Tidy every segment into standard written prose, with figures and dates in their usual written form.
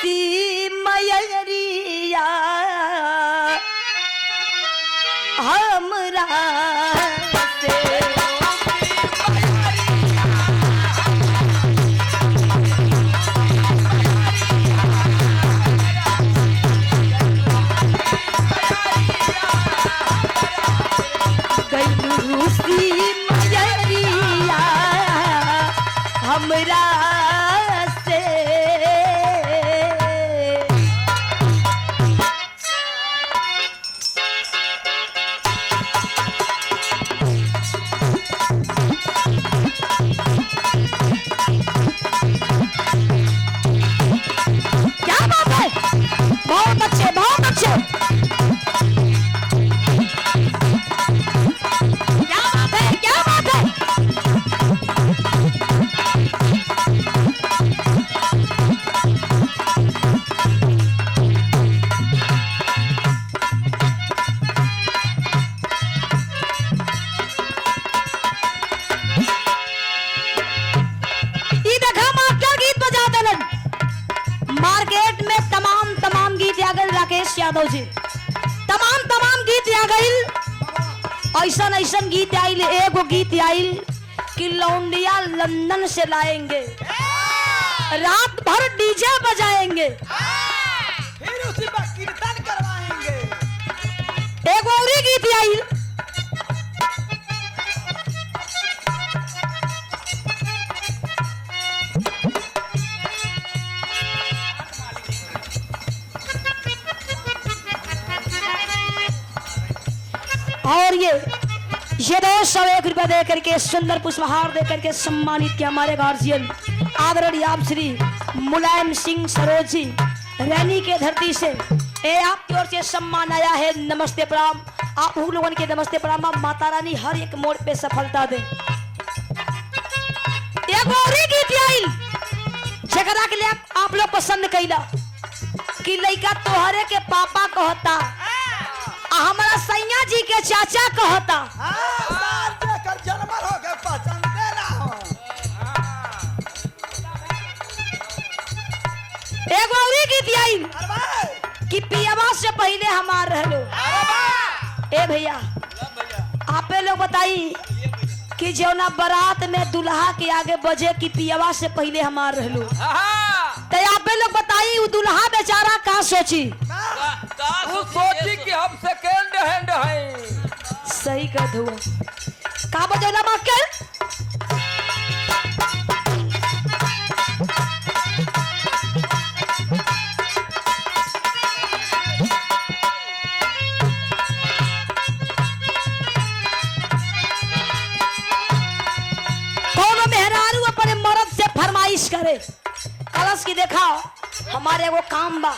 रूसी मयरिया हमरा से रूसी मयरिया हमरा से क्या बात है, बहुत अच्छे बहुत अच्छे। मार्केट में तमाम गीत आ गए राकेश यादव जी, तमाम गीत आ गई। ऐसा गीत आइल, एगो गीत आइल कि लौंडिया लंदन से लाएंगे, रात भर डीजे बजाएंगे, फिर उसी पर कीर्तन करवाएंगे। एगो और गीत आइल और ये 201 रुपया दे करके सुंदर पुष्पहार दे करके सम्मानित किया हमारे गार्जियन आदरणीय आप श्री मुलायम सिंह सरोज जी रैनी के धरती से। आपकी ओर से सम्मान आया है, नमस्ते प्रणाम। आप उन लोगों के नमस्ते प्रणाम। माता रानी हर एक मोड़ पे सफलता दे। एक और गीत आइल जगरा के लिए आप लोग पसंद कैला कि लइका तोहरे के पापा कहता, हमारा सैया जी के चाचा कहता। जनमर हो गए पसंदे ना हो। एक और गीत आइल कि पियावा से पहले हमार रहलो। ए भैया आपे लोग बताई कि जौना बारात में दुल्हा के आगे बजे कि पियावा से पहले हमार रहलो, तो आपे लोग बताई वो दुल्हा बेचारा का सोची कि हम सेकंड हैंड हैं। सही कर दो का बजौला बात कर। कौन मेहरारू अपने मर्द से फरमाइश करे कलश की देखा हमारे वो काम बा,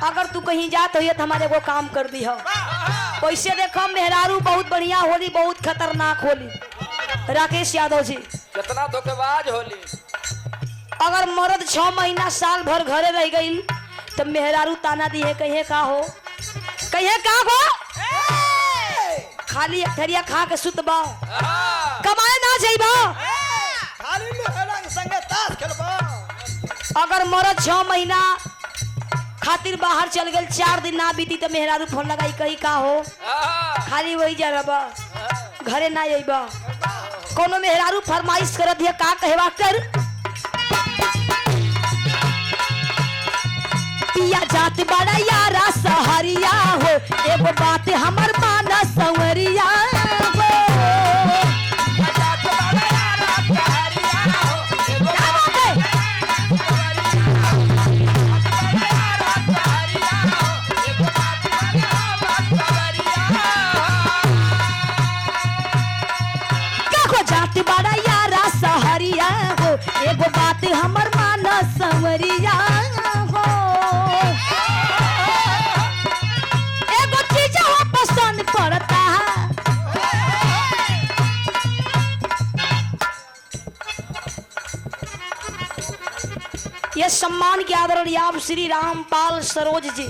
अगर तू कहीं जात हो तो हमारे वो काम कर दी हो। वैसे देखो मेहरारू बहुत बढ़िया होली, बहुत खतरनाक होली। राकेश यादव जी कितना धोखेबाज होली। अगर मर्द 6 महीना साल भर घरे रह गई तो मेहरारू ताना दी है, कहे का हो खाली अठरिया खा के सुतबा, कमाए ना जाइबा, खाली लोहरंग संगे ताश खेलबा। अगर मर्द 6 महीना खातिर बाहर चल गए, 4 दिन ना बीती तो मेहरारू फोन लगाई कही का हो खाली वही जा रहा घरे ना अइबा। कोनो मेहरारू फरमाइश करत है का कहवा कर, पिया जात बड़ा यारा सहरिया हो, एगो बात हमर माना संवरिया हो। बड़ा यारा सहरिया हो, एगो बात हमर माना संवरिया हो, एगो चीज हो पसंद पड़ता। ये सम्मान के आदरणीय आप श्री रामपाल सरोज जी